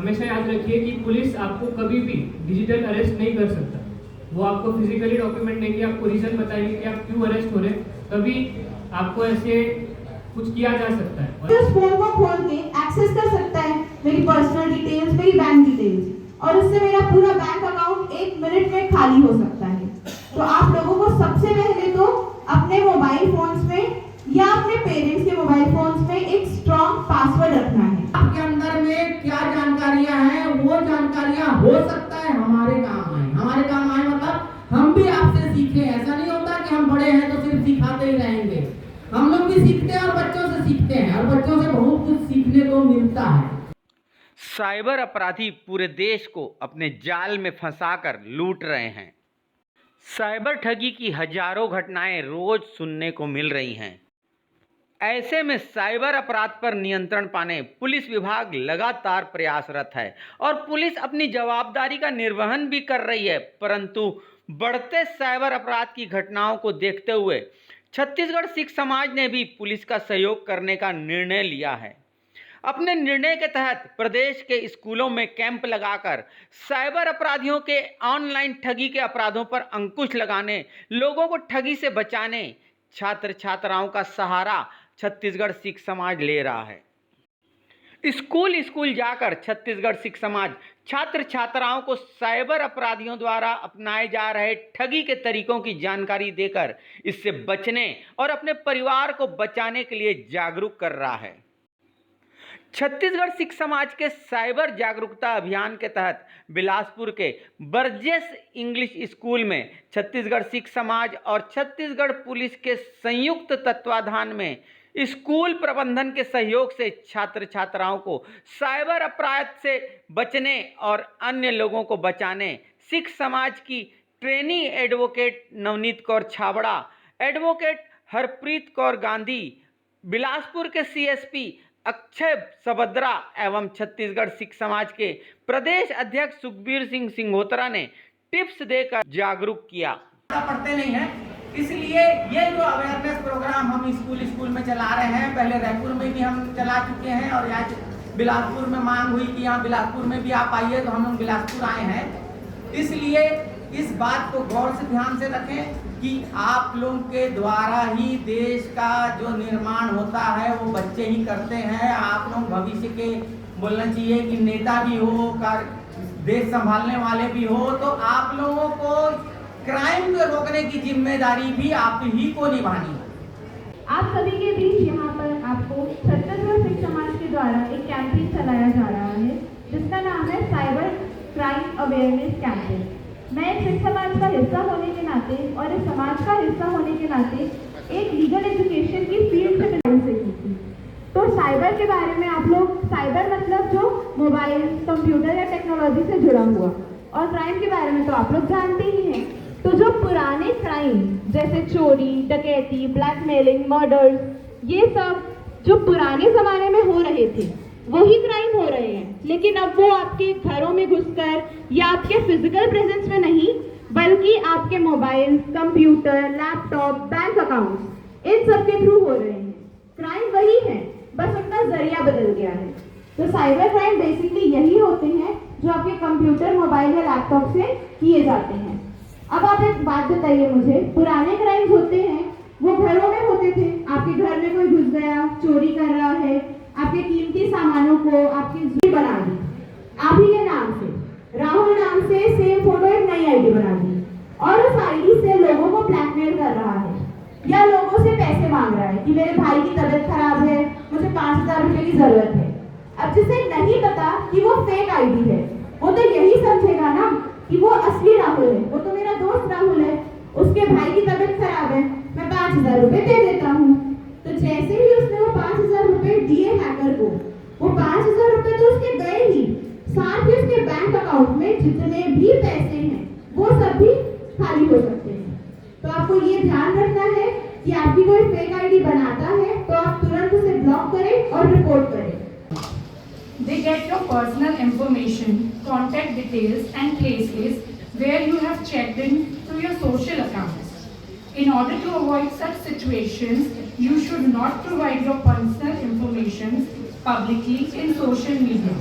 हमेशा याद रखिए कि पुलिस आपको कभी भी डिजिटल अरेस्ट नहीं कर सकता। वो आपको फिजिकली डॉक्यूमेंट देंगे, आपको रीजन बताएंगे कि आप क्यों अरेस्ट हो रहे, तभी आपको ऐसे कुछ किया जा सकता है। उस फोन को खोल के एक्सेस कर सकता है मेरी पर्सनल डिटेल्स, मेरी बैंक डिटेल्स, और उससे मेरा पूरा बैंक अकाउंट 1 मिनट में खाली हो सकता है। तो आप लोगों को सबसे पहले तो अपने मोबाइल फोन्स में या अपने पेरेंट्स के मोबाइल फोन्स में एक स्ट्रॉन्ग पासवर्ड रखना है। आपके अंदर में क्या जानकारियां हैं, वो जानकारियां हो सकता है हमारे काम आए। हमारे काम आए मतलब हम भी आपसे सीखें। ऐसा नहीं होता कि हम बड़े हैं तो सिर्फ सिखाते ही रहेंगे। हम लोग भी सीखते हैं और बच्चों से सीखते हैं, और बच्चों से बहुत कुछ सीखने को मिलता है। साइबर अपराधी पूरे देश को अपने जाल में फंसाकर लूट रहे हैं। साइबर ठगी की हजारों घटनाएं रोज सुनने को मिल रही हैं। ऐसे में साइबर अपराध पर नियंत्रण पाने पुलिस विभाग लगातार प्रयासरत है और पुलिस अपनी जवाबदारी का निर्वहन भी कर रही है, परंतु बढ़ते साइबर अपराध की घटनाओं को देखते हुए छत्तीसगढ़ सिख समाज ने भी पुलिस का सहयोग करने का निर्णय लिया है। अपने निर्णय के तहत प्रदेश के स्कूलों में कैंप लगाकर साइबर अपराधियों के ऑनलाइन ठगी के अपराधों पर अंकुश लगाने, लोगों को ठगी से बचाने छात्र छात्राओं का सहारा छत्तीसगढ़ सिख समाज ले रहा है। स्कूल स्कूल जाकर छत्तीसगढ़ सिख समाज छात्र छात्राओं को साइबर अपराधियों द्वारा अपनाए जा रहे ठगी के तरीकों की जानकारी देकर इससे बचने और अपने परिवार को बचाने के लिए जागरूक कर रहा है। छत्तीसगढ़ सिख समाज के साइबर जागरूकता अभियान के तहत बिलासपुर के बर्जेस इंग्लिश स्कूल में छत्तीसगढ़ सिख समाज और छत्तीसगढ़ पुलिस के संयुक्त तत्वाधान में स्कूल प्रबंधन के सहयोग से छात्र छात्राओं को साइबर अपराध से बचने और अन्य लोगों को बचाने सिख समाज की trainee advocate Navneet Kaur Chhabra, advocate Harpreet Kaur Gandhi, Bilaspur के सीएसपी अक्षय सबद्रा एवं छत्तीसगढ़ सिख समाज के प्रदेश अध्यक्ष सुखबीर सिंह सिंघोत्रा ने टिप्स देकर जागरूक किया। पढ़ते नहीं है, इसलिए ये जो अवेयरनेस प्रोग्राम हम स्कूल में चला रहे हैं, पहले रायपुर में भी हम चला चुके हैं और आज बिलासपुर में मांग हुई कि यहाँ बिलासपुर में भी आप आइए, तो हम लोग बिलासपुर आए हैं। इसलिए इस बात को गौर से ध्यान से रखें कि आप लोगों के द्वारा ही देश का जो निर्माण होता है वो बच्चे ही करते हैं। आप लोग भविष्य के बोलना चाहिए कि नेता भी हो, देश संभालने वाले भी हो, तो आप लोगों को क्राइम को रोकने की जिम्मेदारी भी आप ही को निभानी है। आप सभी के बीच यहाँ पर आपको छत्तीसगढ़ सिख समाज के द्वारा एक कैंपेन चलाया जा रहा है जिसका नाम है साइबर क्राइम अवेयरनेस कैंपेन। मैं एक सिख समाज का हिस्सा होने के नाते और इस समाज का हिस्सा होने के नाते एक लीगल एजुकेशन की फील्ड से बिलोंग से की थी। तो साइबर के बारे में आप लोग, साइबर मतलब जो मोबाइल, कंप्यूटर या टेक्नोलॉजी से जुड़ा हुआ, और क्राइम के बारे में तो आप लोग जानते ही हैं। तो जो पुराने क्राइम जैसे चोरी, डकैती, ब्लैकमेलिंग, मर्डर्स, ये सब जो पुराने ज़माने में हो रहे थे वही क्राइम हो रहे हैं, लेकिन अब वो आपके घरों में घुसकर या आपके फिजिकल प्रेजेंस में नहीं, बल्कि आपके mobile, computer, laptop, bank account, इन सब के थ्रू हो रहे हैं। क्राइम वही है, बस उनका जरिया बदल गया है। तो साइबर क्राइम बेसिकली यही होते हैं जो आपके कंप्यूटर, मोबाइल या लैपटॉप से किए जाते हैं। अब आप एक बात बताइए मुझे, पुराने क्राइम्स होते हैं वो घरों में होते थे। आपके घर में कोई घुस गया, चोरी कर रहा है, आपके कीमती सामानों को आपकी जी बना दी, आप ही के नाम से, राहुल नाम से सेम फोटो एक नई आईडी बना दी और उस आईडी से लोगों को ब्लैकमेल कर रहा है या लोगों से पैसे मांग रहा है कि मेरे भाई की तबीयत खराब है, मुझे 5000 रुपए की जरूरत है। अब जिसे नहीं पता कि वो फेक आईडी है, वो तो यही समझेगा ना कि वो असली राहुल है, वो तो मेरा दोस्त राहुल है, उसके भाई की तबीयत खराब है, मैं 5000 रुपए दे देता हूँ। तो जैसे ही उसने वो 5000 रुपए दिए हैकर को, वो 5000 रुपए तो उसके गए ही, साथ ही उसके बैंक अकाउंट में जितने भी पैसे हैं वो सब भी खाली हो सकते हैं। तो आपको ये ध्यान रखना है कि आपकी कोई फेक आईडी बनाता है तो आप तुरंत उसे ब्लॉक करें और रिपोर्ट करें। They get your personal information, contact details and places where you have checked in through your social accounts. In order to avoid such situations, you should not provide your personal information publicly in social media.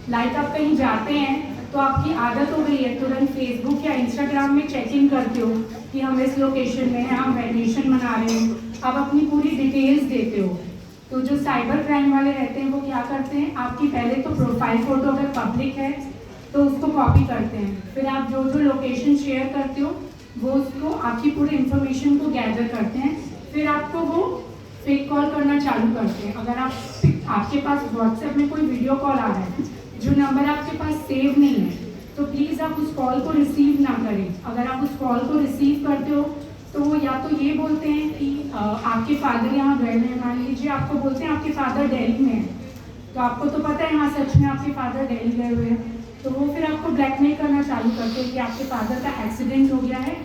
Like आप कहीं जाते हैं तो आपकी आदत हो गई है तुरंत फेसबुक या इंस्टाग्राम में चेक इन करते हो कि हम इस लोकेशन में हैं, हम वैकेशन मना रहे हैं, आप अपनी पूरी डिटेल्स देते हो। तो जो साइबर क्राइम वाले रहते हैं वो क्या करते हैं, आपकी पहले तो प्रोफाइल फ़ोटो अगर पब्लिक है तो उसको कॉपी करते हैं, फिर आप जो जो लोकेशन शेयर करते हो वो उसको आपकी पूरी इन्फॉर्मेशन को गैदर करते हैं, फिर आपको वो फेक कॉल करना चालू करते हैं। अगर आपके पास व्हाट्सएप में कोई वीडियो कॉल आ रहा है जो नंबर आपके पास सेव नहीं है तो प्लीज़ आप उस कॉल को रिसीव ना करें। अगर आप उस कॉल को रिसीव करते हो तो वो या तो ये बोलते हैं कि आपके फादर यहाँ गए हैं, मान लीजिए आपको बोलते हैं आपके फादर दिल्ली में हैं, तो आपको तो पता है हाँ सच में आपके फादर दिल्ली गए हुए हैं, तो वो फिर आपको ब्लैकमेल करना चालू करते हैं कि आपके फादर का एक्सीडेंट हो गया है,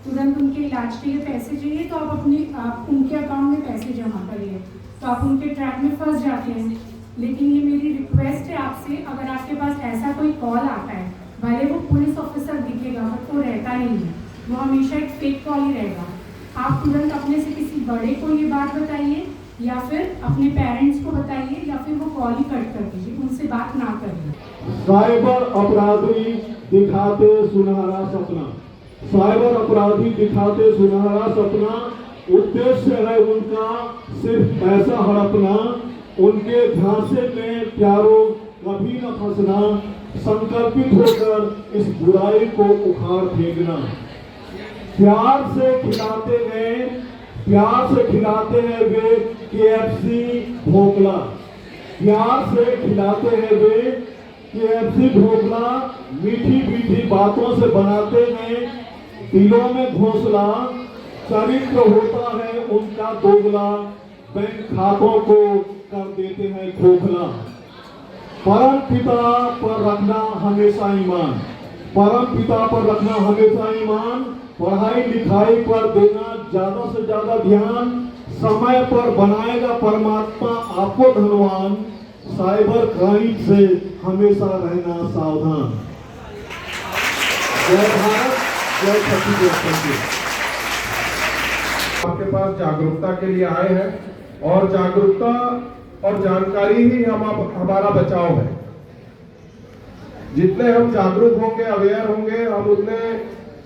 तुरंत उनके इलाज के लिए पैसे चाहिए, तो आप उनके अकाउंट में पैसे जमा करिए, तो आप उनके ट्रैक में फंस जाते हैं। लेकिन ये मेरी रिक्वेस्ट है आपसे, अगर आपके पास ऐसा कोई कॉल आता है, भले वो पुलिस ऑफिसर दिखेगा बट वो रहता नहीं है, वो हमेशा एक फेक कॉल ही रहेगा, आप तुरंत अपने से किसी बड़े को ये बात बताइए या फिर अपने पेरेंट्स को बताइए या फिर वो कॉल ही कट कर दीजिए, उनसे बात ना करिए। साइबर अपराधी दिखाते सुनहरा सपना, साइबर अपराधी दिखाते सुनहरा सपना, उद्देश्य है उनका सिर्फ पैसा हड़पना, उनके झांसे में प्यारों कभी न फंसना, संकल्पित होकर इस बुराई को उखाड़ फेंकना। प्यार से खिलाते हैं वे KFC ढोकला, प्यार से खिलाते हैं वे KFC ढोकला, मीठी मीठी बातों से बनाते हैं दिलों में घोंसला, चरित्र होता है उनका दोगला, बैंक खातों को कर देते हैं खोखला। परम पिता पर रखना हमेशा ईमान, परम पिता पर रखना हमेशा ईमान, पढ़ाई लिखाई पर देना ज्यादा से ज्यादा ध्यान, समय पर बनाएगा परमात्मा आपको धनवान, साइबर क्राइम से हमेशा रहना सावधान। जय भारत, जय छत्तीसगढ़। आपके पास जागरूकता के लिए आए हैं और जागरूकता और जानकारी ही हमारा बचाव है। जितने हम जागरूक होंगे, अवेयर होंगे, हम उतने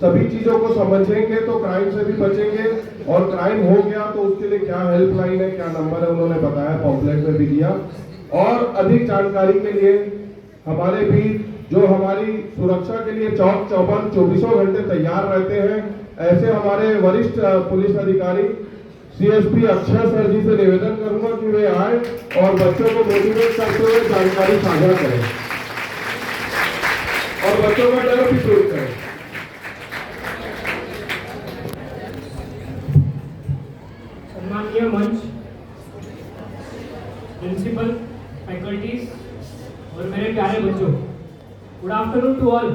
सभी चीजों को समझेंगे तो क्राइम से भी बचेंगे, और क्राइम हो गया तो उसके लिए क्या हेल्पलाइन है, क्या नंबर है, उन्होंने बताया, पॉम्पलेट में भी दिया। और अधिक जानकारी के लिए हमारे बीच जो हमारी सुरक्षा के लिए चौक चौबंद 24 घंटे तैयार रहते हैं, ऐसे हमारे वरिष्ठ पुलिस अधिकारी CSP अक्षय सर जी से निवेदन करूंगा कि वे आए और बच्चों को मोटिवेट करते हुए जानकारी साझा करें और बच्चों का डर भी दूर करें। सम्माननीय मंच, प्रिंसिपल, फैकल्टीज और मेरे प्यारे बच्चों, good afternoon to all.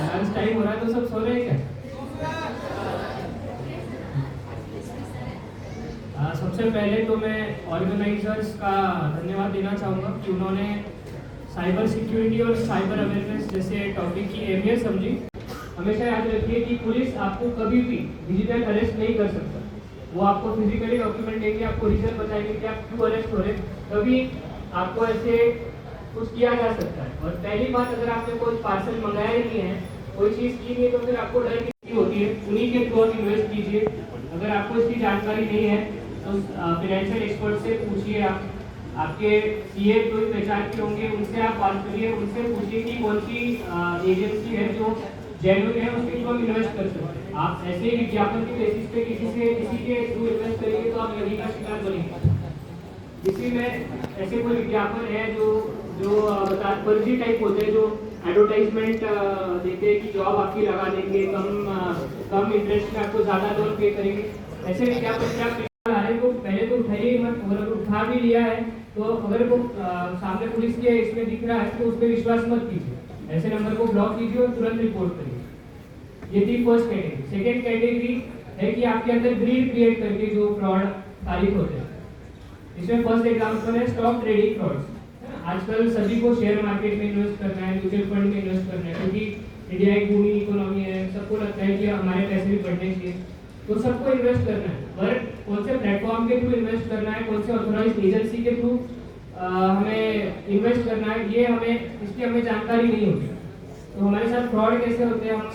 Lunch time हो रहा है तो सब सो रहे हैं क्या? सबसे पहले तो मैं ऑर्गेनाइजर्स का धन्यवाद देना चाहूँगा कि उन्होंने साइबर सिक्योरिटी और साइबर अवेयरनेस जैसे टॉपिक की अहमियत समझी। हमेशा याद रखिए कि पुलिस आपको कभी भी डिजिटल अरेस्ट नहीं कर सकता, वो आपको फिजिकली डॉक्यूमेंट देंगे, आपको रीजन बताएंगे कि आप क्यों अरेस्ट हो रहे, तभी आपको ऐसे कुछ किया जा सकता है। और पहली बात, अगर आपने कोई पार्सल मंगाया ही नहीं है, कोई चीज़ की नहीं है, तो फिर आपको डर की होती है, उन्हीं के थ्रू आप इन्वेस्ट कीजिए। अगर आपको इसकी जानकारी नहीं है तो फाइनेंशियल एक्सपर्ट से पूछिए, आपके CA कोई पहचान के होंगे, उनसे आप बात करिए, उनसे पूछिए कि कौन सी एजेंसी है जो जेन्युइन है, उसके थ्रू हम इन्वेस्ट कर सकते हैं। आप ऐसे ही विज्ञापन के बेसिस पे किसी के थ्रू इन्वेस्ट करेंगे तो आप लगी का शिकार बनेंगे। इसी में ऐसे कोई विज्ञापन है जो फर्जी टाइप होते हैं, जो एडवर्टाइजमेंट देते हैं कि जॉब आपकी लगा देंगे, कम इंटरेस्ट में आपको ज़्यादा लोन पे करेंगे। ऐसे विज्ञापन से आप को पहले तो उठाइए मत, अगर उठा भी लिया है तो अगर वो सामने पुलिस के इसमें दिख रहा है तो उस पर विश्वास मत कीजिए, ऐसे नंबर को ब्लॉक कीजिए और तुरंत रिपोर्ट करिए। ये थी फर्स्ट कैटेगरी। सेकेंड कैटेगरी है कि आपके अंदर ग्रीड क्रिएट करके जो फ्रॉड तारीफ होते हैं, इसमें फर्स्ट एग्जाम्पल है स्टॉक ट्रेडिंग फ्रॉड्स। आजकल सभी को शेयर मार्केट में इन्वेस्ट करना है, म्यूचुअल फंड में इन्वेस्ट करना है, क्योंकि इंडिया एक बूमिंग इकोनॉमी है, सबको लगता है कि हमारे पैसे भी बढ़ने चाहिए, तो सबको इन्वेस्ट करना है। पर कौन से प्लेटफॉर्म के थ्रू इन्वेस्ट करना है, कौन से ऑथोराइज्ड एजेंसी के थ्रू, हमें इन्वेस्ट करना है, ये हमें इसकी हमें जानकारी नहीं होती। तो हमारे साथ फ्रॉड कैसे होते हैं, हम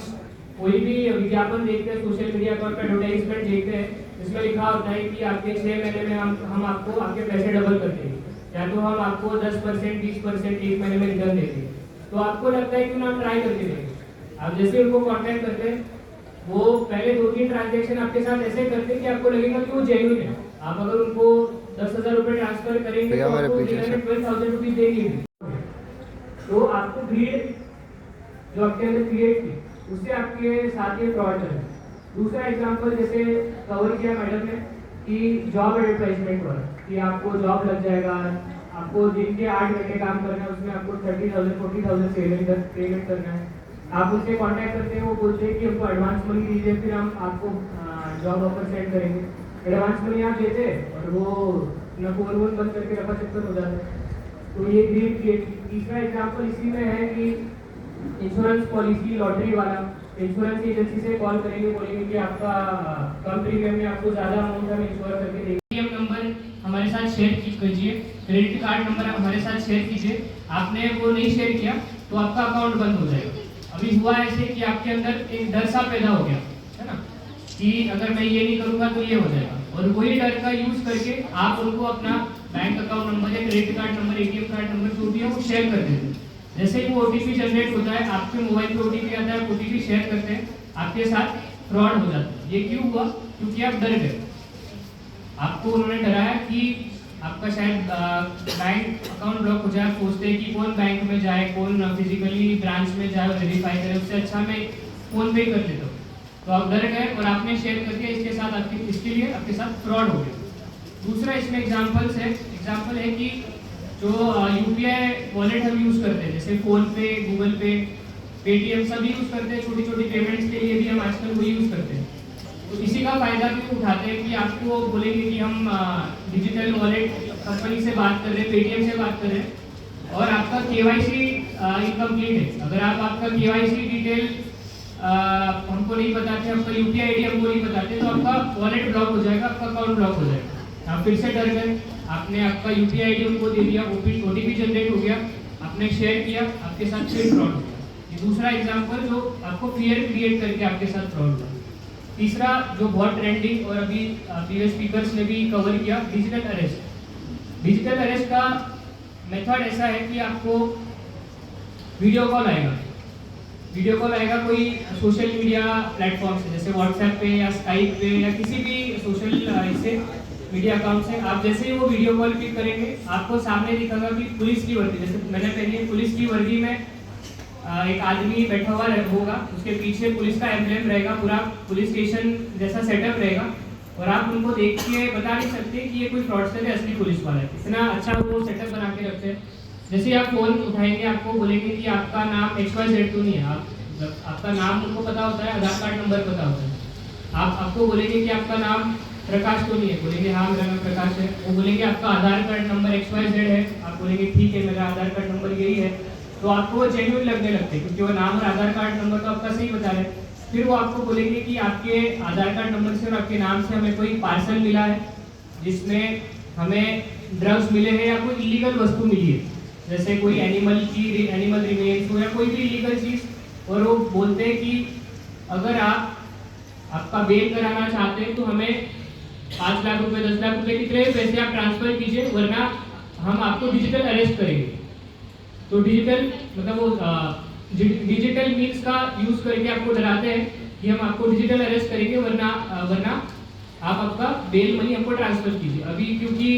कोई भी विज्ञापन देखते हैं सोशल मीडिया पर, एडवर्टाइजमेंट देखते हैं, इसमें लिखा होता है कि आपके 6 महीने में हम आपको आपके पैसे डबल कर देंगे, या तो हम आपको 10% 20% 1 महीने में रिटर्न देते हैं। तो आपको लगता है कि हम ट्राई करके देंगे। आप जैसे उनको कॉन्टैक्ट करते हैं, वो पहले 2-3 ट्रांजेक्शन आपके साथ ऐसे करते हैं कि आपको लगेगा कि वो जेन्युइन है। आप अगर उनको 10,000 रुपये ट्रांसफर करेंगे तो आपको 12,000 रुपीज देंगे। तो आपको भीड़ जो आपके अंदर क्रिएट की, उससे आपके साथ ये फ्रॉड है। दूसरा एग्जांपल जैसे कवर किया मैडम ने कि जॉब एडवर्टाइजमेंट पर, कि आपको जॉब लग जाएगा, आपको दिन के 8 घंटे काम करना है, उसमें आपको 30,000 40,000 पेमेंट करना है। आप उससे कांटेक्ट करते हैं, वो बोलते हैं कि हमको एडवांस मनी दीजिए, फिर हम आपको जॉब ऑफर सेंड करेंगे। एडवांस मनी आप देते हैं और वो अपना फोन बंद करके रफा चक्कर हो जाता है। तो ये भी तीसरा एग्जाम्पल इसी में है कि इंश्योरेंस पॉलिसी, लॉटरी वाला इंश्योरेंस एजेंसी से कॉल करेंगे, बोलेंगे कि आपका कम प्रीमियम में आपको ज़्यादा अमाउंट हम इंश्योर करके देंगे। एटीएम नंबर हमारे साथ शेयर कीजिए, क्रेडिट कार्ड नंबर हमारे साथ शेयर कीजिए। आपने वो नहीं शेयर किया तो आपका अकाउंट बंद हो जाएगा। अभी हुआ ऐसे कि आपके अंदर एक डर सा पैदा हो गया है ना, कि अगर मैं ये नहीं करूँगा तो ये हो जाएगा, और वही डर का यूज़ करके आप उनको अपना बैंक अकाउंट नंबर या credit card number, ATM card number जो भी है वो शेयर कर देते हैं। जैसे ही वो ओटीपी जनरेट होता है, आपके मोबाइल पे ओटीपी आता है, ओटीपी शेयर करते हैं, आपके साथ फ्रॉड हो जाता है। ये क्यों हुआ? क्योंकि आप डर गए। आपको उन्होंने डराया कि आपका शायद बैंक अकाउंट ब्लॉक हो जाए। सोचते हैं कि कौन बैंक में जाए, कौन फिजिकली ब्रांच में जाए और वेरीफाई करे, उससे अच्छा मैं फ़ोन पे कर देता हूँ। तो आप डर गए और आपने शेयर करके इसके साथ इसके लिए आपके साथ फ्रॉड हो गया। दूसरा इसमें एग्जाम्पल है कि जो यूपीआई वॉलेट हम यूज़ करते हैं, जैसे फ़ोन पे, गूगल पे, पेटीएम सभी यूज़ करते हैं। छोटी छोटी पेमेंट्स के लिए भी हम आजकल वही यूज़ करते हैं। तो इसी का फ़ायदा भी उठाते हैं कि आपको बोलेंगे कि हम डिजिटल वॉलेट कंपनी से बात कर रहे हैं, पेटीएम से बात कर रहे हैं, और आपका केवाईसी इनकम्प्लीट है। अगर आप आपका केवाईसी डिटेल हमको नहीं बताते, आपका यूपीआई आईडी हमको नहीं बताते, तो आपका वॉलेट ब्लॉक हो जाएगा, आपका अकाउंट ब्लॉक हो जाएगा। आप फिर से डर गए, आपने आपका यूपीआई आईडी उनको दे दिया, ओटीपी जनरेट हो गया, आपने शेयर किया, आपके साथ फिर फ्रॉड हो गया। ये दूसरा एग्जांपल जो आपको फियर क्रिएट करके आपके साथ फ्रॉड हुआ। तीसरा जो बहुत ट्रेंडिंग और अभी प्रीवियस स्पीकर्स ने भी कवर किया, डिजिटल अरेस्ट। डिजिटल अरेस्ट का मेथड ऐसा है कि आपको वीडियो कॉल आएगा कोई सोशल मीडिया प्लेटफॉर्म से, जैसे व्हाट्सएप पे या स्काइप पे या किसी भी सोशल इससे मीडिया अकाउंट से। आप जैसे ही वो वीडियो कॉल क्लिक करेंगे, आपको सामने दिखेगा कि पुलिस की वर्दी, जैसे मैंने पहनी है, पुलिस की वर्दी में एक आदमी बैठा हुआ होगा, उसके पीछे पुलिस का एम्ब्लेम रहेगा, पूरा पुलिस स्टेशन जैसा सेटअप रहेगा, और आप उनको देख के बता नहीं सकते कि ये कोई फ्रॉडस्टर है, असली पुलिस वाला है। इतना अच्छा वो सेटअप बना के रखते हैं। जैसे आप फ़ोन उठाएंगे, आपको बोलेंगे कि आपका नाम XYZ तो नहीं है, आपका नाम उनको पता होता है, आधार कार्ड नंबर पता होता है। आपको बोलेंगे कि आपका नाम प्रकाश तो नहीं है, बोलेंगे हाँ मेरा नाम प्रकाश है। वो बोलेंगे आपका आधार कार्ड नंबर XYZ है, आप बोलेंगे ठीक है मेरा आधार कार्ड नंबर यही है। तो आपको वो जेन्युइन लगने लगते हैं, क्योंकि वो नाम और आधार कार्ड नंबर तो आपका सही बता रहे हैं। फिर वो आपको बोलेंगे कि आपके आधार कार्ड नंबर से और आपके नाम से हमें कोई पार्सल मिला है, जिसमें हमें ड्रग्स मिले हैं या कोई इलीगल वस्तु मिली है, जैसे कोई एनिमल रिमेन्स हो या कोई भी इलीगल चीज़। और वो बोलते हैं कि अगर आपका बेल कराना चाहते हैं तो हमें 5 लाख रुपए 10 लाख रुपए कितने पैसे आप ट्रांसफर कीजिए, वरना हम आपको डिजिटल अरेस्ट करेंगे। तो डिजिटल मतलब वो डिजिटल मीन्स का यूज़ करके आपको डराते हैं कि हम आपको डिजिटल अरेस्ट करेंगे, वरना आप आपका बेल मनी हमको ट्रांसफर कीजिए। अभी क्योंकि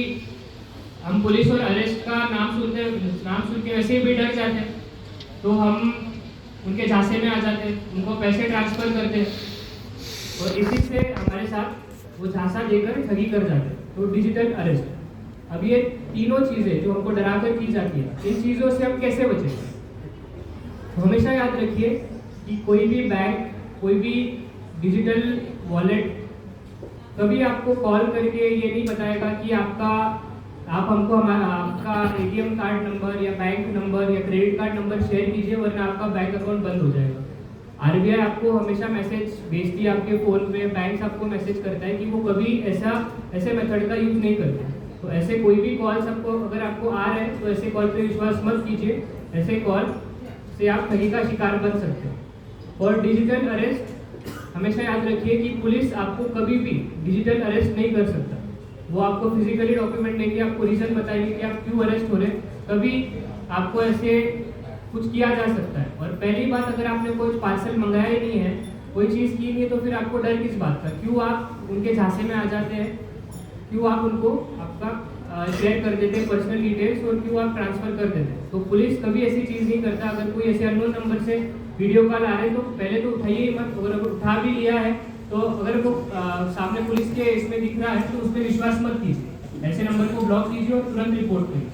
हम पुलिस और अरेस्ट का नाम सुन के वैसे भी डर जाते हैं, तो हम उनके झांसे में आ जाते हैं, उनको पैसे ट्रांसफर करते हैं, और इसी से हमारे साथ वो झांसा देकर ठगी कर जाते हैं। तो डिजिटल अरेस्ट। अब ये तीनों चीज़ें जो हमको डराकर की जाती है, इन चीज़ों से हम कैसे बचें? तो हमेशा याद रखिए कि कोई भी बैंक, कोई भी डिजिटल वॉलेट कभी आपको कॉल करके ये नहीं बताएगा कि आप हमको आपका एटीएम कार्ड नंबर या बैंक नंबर या क्रेडिट कार्ड नंबर शेयर कीजिए, वरना आपका बैंक अकाउंट बंद हो जाएगा। आरबीआई आपको हमेशा मैसेज भेजती है आपके फ़ोन पे, बैंक आपको मैसेज करता है कि वो कभी ऐसे मेथड का यूज़ नहीं करते। तो तो ऐसे कोई भी कॉल्स आपको अगर आपको आ रहे हैं तो ऐसे कॉल पे विश्वास मत कीजिए। ऐसे कॉल से आप ठगी का शिकार बन सकते हैं। और डिजिटल अरेस्ट हमेशा याद रखिए कि पुलिस आपको कभी भी डिजिटल अरेस्ट नहीं कर सकता। वो आपको फिजिकली डॉक्यूमेंट देंगे, आपको रीज़न बताएंगे कि आप क्यों अरेस्ट हो रहे हैं, तभी आपको ऐसे कुछ किया जा सकता है। और पहली बात, अगर आपने कोई पार्सल मंगाया ही नहीं है, कोई चीज़ की नहीं है, तो फिर आपको डर किस बात का? क्यों आप उनके झांसे में आ जाते हैं? क्यों आप उनको आपका शेयर कर देते हैं पर्सनल डिटेल्स, और क्यों आप ट्रांसफ़र कर देते हैं? तो पुलिस कभी ऐसी चीज़ नहीं करता। अगर कोई ऐसे अननोन नंबर से वीडियो कॉल आ रहे हैं तो पहले तो उठाइए ही मत। अगर उठा भी लिया है तो अगर वो सामने पुलिस के इसमें दिख रहा है तो उस पर विश्वास मत कीजिए। ऐसे नंबर को ब्लॉक कीजिए और तुरंत रिपोर्ट करिए।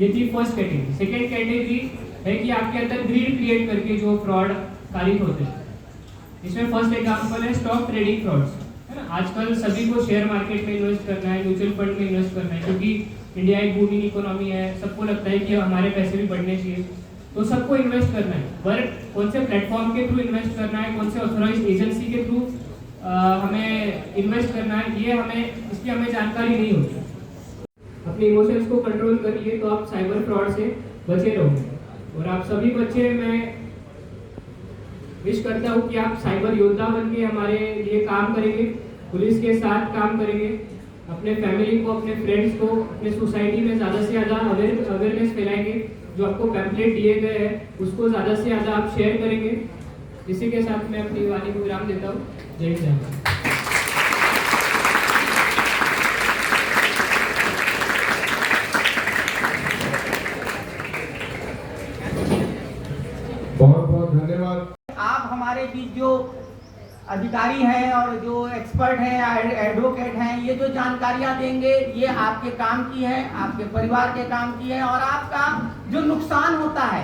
ये थी फर्स्ट कैटेगरी। सेकेंड कैटेगरी है कि आपके अंदर ग्रीड क्रिएट करके जो फ्रॉड कारित होते हैं। इसमें फर्स्ट एग्जाम्पल है स्टॉक ट्रेडिंग फ्रॉड्स, है ना। आजकल सभी को शेयर मार्केट में इन्वेस्ट करना है, म्यूचुअल फंड में इन्वेस्ट करना है, क्योंकि इंडिया एक बूमिंग इकोनॉमी है। सबको लगता है कि हमारे पैसे भी बढ़ने चाहिए, तो सबको इन्वेस्ट करना है। पर कौन से प्लेटफॉर्म के थ्रू इन्वेस्ट करना है, कौन से ऑथोराइज्ड एजेंसी के थ्रू हमें इन्वेस्ट करना है, ये इसकी हमें जानकारी नहीं होती। अपने इमोशंस को कंट्रोल करिए तो आप साइबर फ्रॉड से बचे रहोगे। और आप सभी बच्चे, मैं विश करता हूँ कि आप साइबर योद्धा बन के हमारे लिए काम करेंगे, पुलिस के साथ काम करेंगे, अपने फैमिली को, अपने फ्रेंड्स को, अपने सोसाइटी में ज़्यादा से ज़्यादा अवेयरनेस फैलाएंगे। जो आपको पैम्पलेट दिए गए हैं उसको ज़्यादा से ज़्यादा आप शेयर करेंगे। इसी के साथ मैं अपनी वाणी को विराम देता हूँ। जय हिंद। बहुत बहुत धन्यवाद। आप हमारे बीच जो अधिकारी हैं और जो एक्सपर्ट हैं, एडवोकेट हैं, ये जो जानकारियां देंगे ये आपके काम की है, आपके परिवार के काम की है। और आपका जो नुकसान होता है,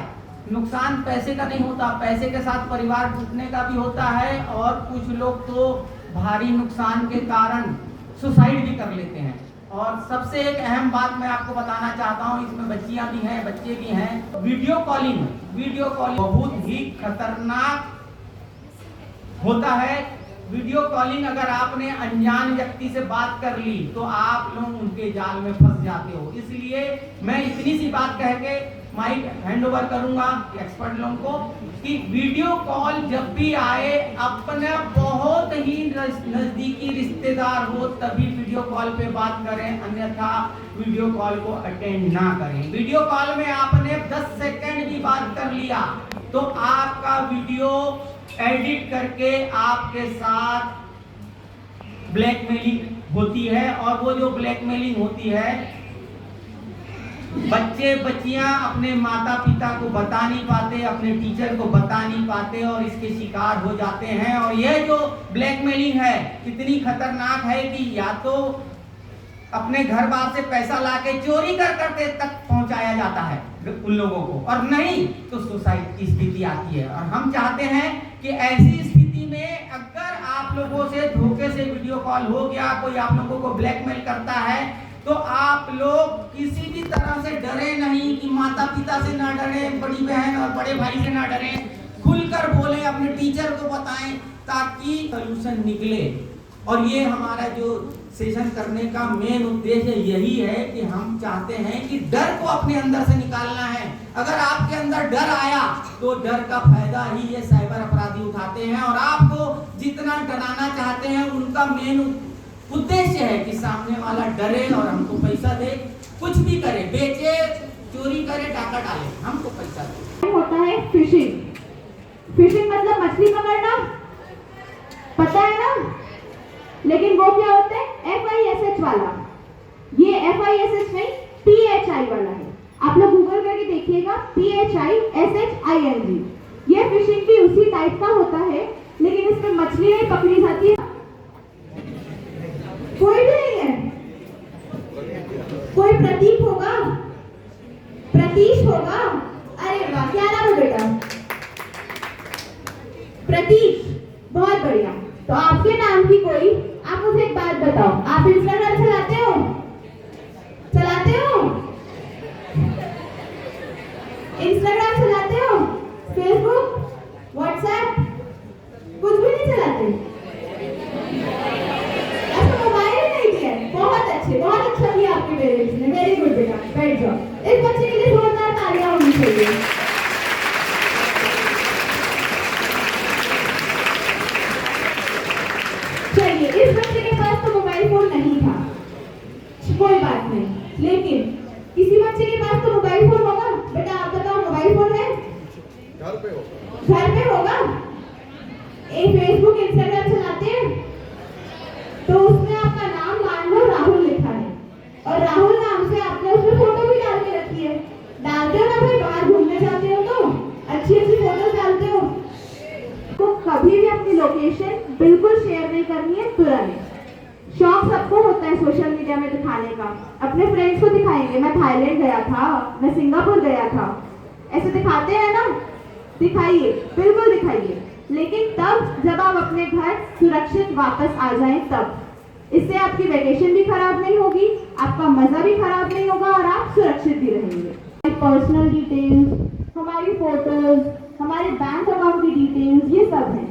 नुकसान पैसे का नहीं होता, पैसे के साथ परिवार टूटने का भी होता है। और कुछ लोग तो भारी नुकसान के कारण सुसाइड भी कर लेते हैं। और सबसे एक अहम बात मैं आपको बताना चाहता हूँ, इसमें बच्चियां भी हैं, बच्चे भी हैं। वीडियो कॉलिंग बहुत ही खतरनाक होता है। वीडियो कॉलिंग अगर आपने अनजान व्यक्ति से बात कर ली तो आप लोग उनके जाल में फंस जाते हो। इसलिए मैं इतनी सी बात कह के माइक हैंड ओवर करूंगा एक्सपर्ट लोगों को कि वीडियो कॉल जब भी आए, अपने बहुत ही नजदीकी रिश्तेदार हो तभी वीडियो कॉल पे बात करें, अन्यथा वीडियो कॉल को अटेंड ना करें। वीडियो कॉल में आपने 10 सेकंड भी बात कर लिया तो आपका वीडियो एडिट करके आपके साथ ब्लैकमेलिंग होती है। और वो जो ब्लैकमेलिंग होती है, बच्चे बच्चियां अपने माता पिता को बता नहीं पाते, अपने टीचर को बता नहीं पाते और इसके शिकार हो जाते हैं। और यह जो ब्लैकमेलिंग है इतनी खतरनाक है कि या तो अपने घर बार से पैसा लाके चोरी कर करके तक पहुंचाया जाता है उन लोगों को, और नहीं तो सुसाइड की स्थिति आती है। और हम चाहते हैं कि ऐसी स्थिति में अगर आप लोगों से धोखे से वीडियो कॉल हो गया, कोई आप लोगों को ब्लैकमेल करता है, तो आप लोग किसी भी तरह से डरे नहीं कि माता पिता से ना डरे, बड़ी बहन और बड़े भाई से ना डरे, खुलकर बोले, अपने टीचर को बताएं ताकि सॉल्यूशन निकले। और ये हमारा जो सेशन करने का मेन उद्देश्य यही है कि हम चाहते हैं कि डर को अपने अंदर से निकालना है। अगर आपके अंदर डर आया तो डर का फायदा ही ये साइबर अपराधी उठाते हैं। और आपको जितना डराना चाहते हैं उनका मेन उद्देश्य है कि सामने वाला डरे और हमको पैसा दे, कुछ भी करे, बेचे, चोरी करे, डाका डाले, हमको पैसा दे। होता है फिशिंग। फिशिंग मतलब मछली पकड़ना, पता है ना? लेकिन वो क्या होता है? FISH वाला। ये FISH नहीं, PHI वाला है। आप लोग गूगल करके देखिएगा, PHISHING। ये फिशिंग भी उसी टाइप का होता है, लेकिन इसमें मछली नहीं पकड़ी जाती है। कोई भी नहीं है, कोई प्रतीक होगा, प्रतीश होगा। अरे वाह, क्या नाम है बेटा? प्रतीक, बहुत बढ़िया। तो आपके नाम की कोई, आप मुझे एक बात बताओ, आप इंस्टाग्राम चलाते हो? चलाते हो? इंस्टाग्राम चलाते हो? फेसबुक, व्हाट्सएप, कुछ भी नहीं चलाते? अच्छा, मोबाइल नहीं है? बहुत अच्छे, बहुत अच्छा किया आपने पेरेंट्स ने। वेरी गुड बेटा, बैठ जाओ। इस बच्चे के लिए जोरदार तालियां होनी चाहिए। चलिए, इस बच्चे के पास तो मोबाइल फोन नहीं था, कोई बात नहीं, लेकिन किसी बच्चे के पास तो मोबाइल फोन होगा। बेटा आप बताओ, मोबाइल फोन है? घर पे होगा। एक फेसबुक इंस्टाग्राम चलाते हैं तो उसमें आपका नाम मान लो राहुल लिखा है, और राहुल नाम से आपने उसमें फोटो भी डाल के रखी है। डालते हो ना भाई, बाहर घूमने जाते हो तो अच्छी अच्छी फोटो डालते हो। तो कभी भी अपनी लोकेशन बिल्कुल शेयर नहीं करनी है तुरंत। शौक सबको होता है सोशल मीडिया में दिखाने का, अपने फ्रेंड्स को दिखाएंगे मैं थाईलैंड गया था, मैं सिंगापुर गया था, ऐसे दिखाते हैं ना। दिखाइए, बिल्कुल दिखाइए, लेकिन तब जब आप अपने घर सुरक्षित वापस आ जाएं तब। इससे आपकी वैकेशन भी खराब नहीं होगी, आपका मजा भी खराब नहीं होगा और आप सुरक्षित भी रहेंगे। पर्सनल डिटेल्स, हमारी फोटोज, हमारे बैंक अकाउंट की डिटेल्स, ये सब हैं।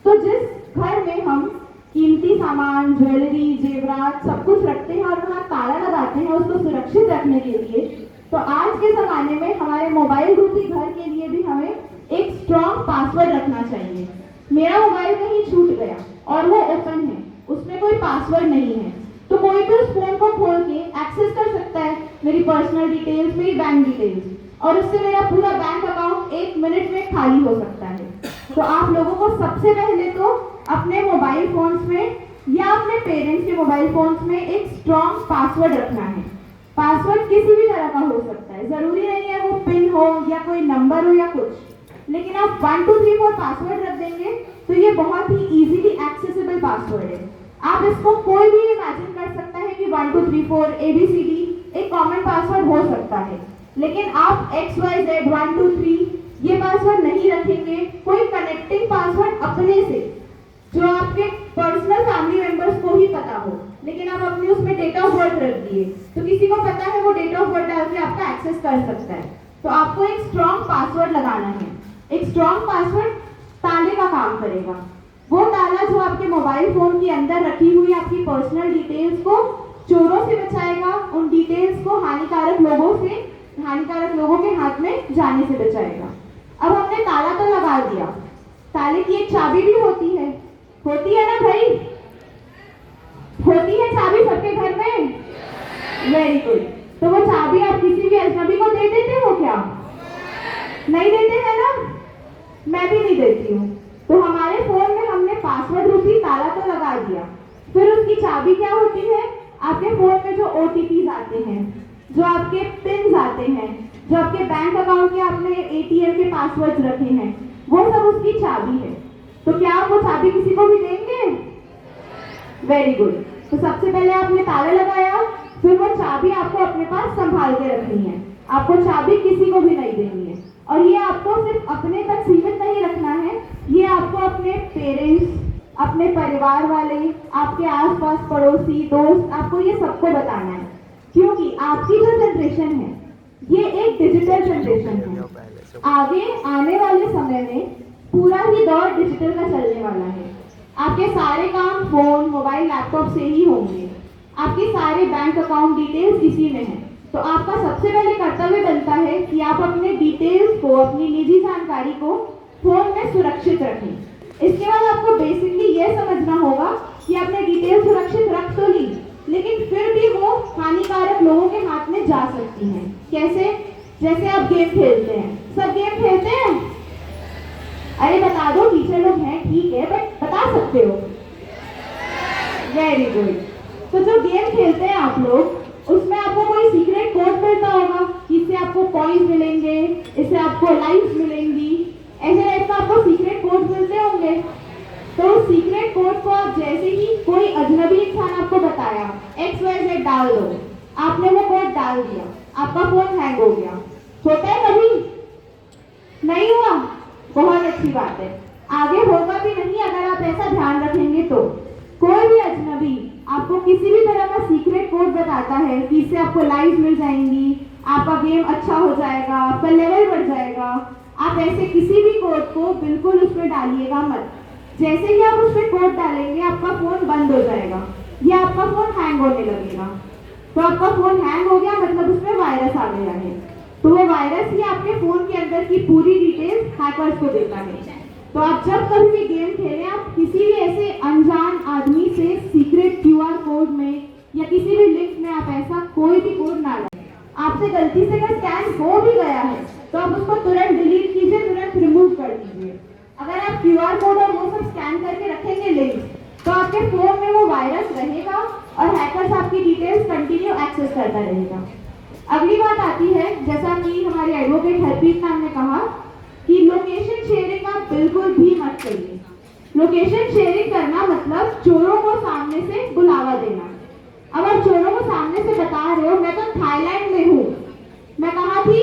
तो जिस घर में हम कीमती सामान, ज्वेलरी, जेवरात सब कुछ रखते हैं और वहाँ ताला लगाते हैं उसको सुरक्षित रखने के लिए, तो आज के ज़माने में हमारे मोबाइल रूपी घर के लिए भी हमें एक स्ट्रॉन्ग पासवर्ड रखना चाहिए। मेरा मोबाइल कहीं छूट गया और वो ओपन है, उसमें कोई पासवर्ड नहीं है, तो कोई भी उस फोन को खोल के एक्सेस कर सकता है मेरी पर्सनल डिटेल्स, मेरी बैंक डिटेल्स, और उससे मेरा पूरा बैंक अकाउंट 1 मिनट में खाली हो सकता है। तो आप लोगों को सबसे पहले तो अपने मोबाइल फोन्स में या अपने पेरेंट्स के मोबाइल फोन्स में एक स्ट्रॉन्ग पासवर्ड रखना है। पासवर्ड किसी भी तरह का हो सकता है, जरूरी नहीं है वो पिन हो या कोई नंबर हो या कुछ, लेकिन आप 1 2 3 4 पासवर्ड रख देंगे तो ये बहुत ही इजीली एक्सेसिबल पासवर्ड है। आप इसको कोई भी इमेजिन कर सकता है कि 1 2 3 4 ABCD एक कॉमन पासवर्ड हो सकता है, लेकिन आप XYZ 1 2 3 ये पासवर्ड नहीं रखेंगे। कोई कनेक्टिंग पासवर्ड अपने से, जो आपके पर्सनल फैमिली मेंबर्स को ही पता हो, लेकिन आप अपने उसमें डेट ऑफ बर्थ रख दिए तो किसी को पता है वो डेट ऑफ बर्थ डाल के आपका एक्सेस कर सकता है। तो आपको एक स्ट्रॉन्ग पासवर्ड लगाना है। एक स्ट्रॉन्ग पासवर्ड ताले का काम करेगा। वो ताला जो आपके मोबाइल फोन के अंदर रखी हुई आपकी पर्सनल डिटेल्स को चोरों से बचाएगा, उन डिटेल्स को हानिकारक लोगों के हाथ में जाने से बचाएगा। अब हमने ताला तो लगा दिया, ताले की एक चाबी भी होती है ना भाई? होती है चाबी सबके घर में? Very good. तो वो चाबी आप किसी भी अजनबी को दे देते हो क्या? नहीं देते हैं ना? मैं भी नहीं देती हूँ। तो हमारे फोन में हमने पासवर्ड रूपी ताला तो लगा दिया, फिर उसकी चाबी क्या होती है? आपके फोन में जो OTPs आते हैं, जो आपके पिन्स आते हैं, जो आपके बैंक अकाउंट के आपने ATM के पासवर्ड रखे हैं, वो सब उसकी चाबी है। तो क्या आप वो चाबी किसी को भी देंगे? Very good. तो सबसे पहले आपने ताला लगाया, फिर वो चाबी आपको अपने पास संभाल के रखनी है। आपको चाबी किसी को भी नहीं देनी है, और ये आपको सिर्फ अपने तक सीमित नहीं रखना है, ये आपको अपने पेरेंट्स, अपने परिवार वाले, आपके आसपास पड़ोसी, दोस्त, आपको ये सबको बताना है, क्योंकि आपकी जो जनरेशन है ये एक डिजिटल जनरेशन है। आगे आने वाले समय में पूरा ही दौर डिजिटल का चलने वाला है। आपके सारे काम फोन, मोबाइल, लैपटॉप से ही होंगे। आपके सारे बैंक अकाउंट डिटेल्स इसी में है। तो आपका सबसे पहले कर्तव्य बनता है कि आप अपने डिटेल्स को, अपनी निजी जानकारी को फोन में सुरक्षित रखें। इसके बाद आपको बेसिकली ये समझना होगा कि आपने डिटेल सुरक्षित रख तो ली, लेकिन फिर भी वो हानिकारक लोगों के हाथ में जा सकती हैं। कैसे? जैसे आप गेम खेलते हैं, सब गेम खेलते हैं? अरे बता दो, टीचर लोग हैं ठीक है, बट बता सकते हो? Very good. तो जो गेम खेलते हैं आप लोग, उसमें आपको कोई सीक्रेट कोड मिलता होगा, इससे आपको पॉइंट्स मिलेंगे, इससे आपको लाइफ्स मिलेंगी, ऐसे टाइप का आपको सीक्रेट कोड मिलते होंगे। तो सीक्रेट कोड को आप जैसे ही कोई अजनबी इंसान आपको बताया XYZ डाल दो, आपने वो कोड डाल दिया, आपका फोन हैंग हो गया। होता है कभी? नहीं हुआ? बहुत अच्छी बात है, आगे होगा भी नहीं अगर आप ऐसा ध्यान रखेंगे। तो कोई भी अजनबी आपको किसी भी तरह का सीक्रेट कोड बताता है कि इससे आपको लाइफ मिल जाएंगी, आपका गेम अच्छा हो जाएगा, आपका लेवल बढ़ जाएगा, आप ऐसे किसी भी कोड को बिल्कुल उसमें डालिएगा मत। जैसे ही आप उसमें कोड डालेंगे आपका फोन बंद हो जाएगा या आपका फोन हैंग होने लगेगा। तो आपका फोन हैंग हो गया, मतलब उसमें वायरस आ गया है। तो वो वायरस ही आपके फोन के अंदर की पूरी डिटेल्स हैकर्स को देता है। तो आप जब कभी भी गेम खेलें, आप किसी भी ऐसे अनजान आदमी से सीक्रेट QR कोड में या किसी भी लिंक में आप ऐसा कोई भी कोड ना डालें। आपसे गलती से अगर स्कैन हो भी गया है तो आप उसको तुरंत डिलीट कीजिए, तुरंत रिमूव कर दीजिए। अगर आप QR कोड और वो सब स्कैन करके रखेंगे लिंक, तो आपके फोन में वो वायरस रहेगा और हैकर्स आपकी डिटेल्स कंटिन्यू एक्सेस करता रहेगा। अगली बात आती है, जैसा कि हमारे एडवोकेट हरप्रीत मैम ने कहा कि लोकेशन शेयरिंग आप बिल्कुल भी मत करिए। लोकेशन शेयरिंग करना मतलब चोरों को सामने से बुलावा देना। अब आप चोरों को सामने से बता रहे हो मैं तो थाईलैंड में हूँ। मैं कहाँ थी?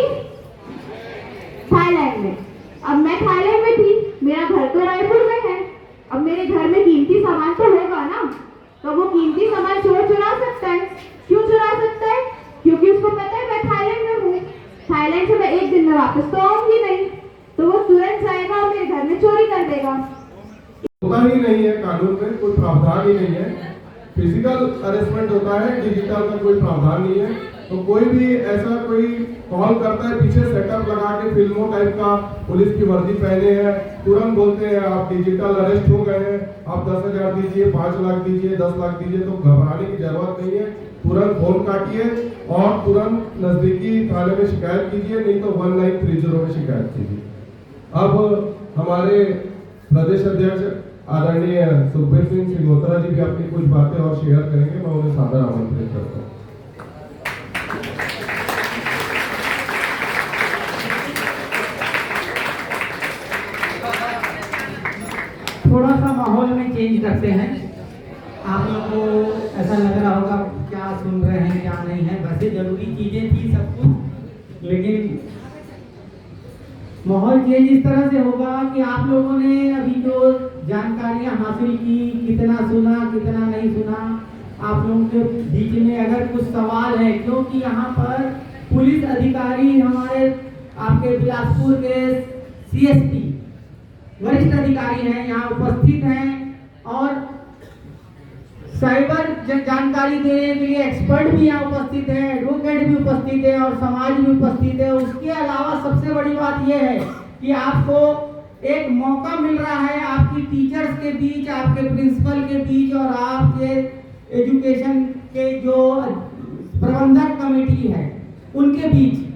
थाईलैंड में। अब मैं थाईलैंड में थी, मेरा घर तो रायपुर में है। अब मेरे घर में कीमती सामान तो होगा ना, तो वो कीमती सामान चोर चुरा सकता है। क्यों चुरा सकता है? क्योंकि उसको पता है मैं थाईलैंड में हूँ, थाईलैंड से मैं एक दिन में वापस तो आऊंगी नहीं, तो वो तुरंत जाएगा और मेरे घर में चोरी कर देगा। होता ही नहीं है, कानून में कोई प्रावधान ही नहीं है। फिजिकल अरेस्टमेंट होता है, डिजिटल का कोई प्रावधान नहीं है। तो कोई भी ऐसा कोई कॉल करता है, पीछे सेटअप लगा के फिल्मों टाइप का पुलिस की वर्दी पहने हैं, तुरंत बोलते हैं आप डिजिटल अरेस्ट हो गए हैं, आप 10,000 दीजिए, 5 लाख दीजिए, 10 लाख दीजिए। तो घबराने की जरूरत नहीं है, तुरंत फोन काटिए और तुरंत नजदीकी थाने में शिकायत कीजिए, नहीं तो 1930 में शिकायत कीजिए। अब हमारे प्रदेश अध्यक्ष आदरणीय सुखबीर सिंह सिंगोत्रा जी भी अपनी कुछ बातें और शेयर करेंगे, मैं उन्हें सादर आमंत्रित करता हूँ। थोड़ा सा माहौल में चेंज करते हैं। आप लोग को ऐसा लग रहा होगा क्या सुन रहे हैं क्या नहीं है, वैसे जरूरी चीजें थी सब कुछ, लेकिन माहौल चेंज इस तरह से होगा कि आप लोगों ने अभी जो जानकारियां हासिल की, कितना सुना कितना नहीं सुना, आप लोगों के बीच में अगर कुछ सवाल है, क्योंकि यहाँ पर पुलिस अधिकारी हमारे आपके बिलासपुर के CSP वरिष्ठ अधिकारी हैं, यहाँ उपस्थित हैं और साइबर जानकारी देने के लिए एक्सपर्ट भी यहाँ उपस्थित है, एडवोकेट भी उपस्थित है और समाज भी उपस्थित है। उसके अलावा सबसे बड़ी बात यह है कि आपको एक मौका मिल रहा है आपकी टीचर्स के बीच, आपके प्रिंसिपल के बीच और आपके एजुकेशन के जो प्रबंधक कमेटी है उनके बीच।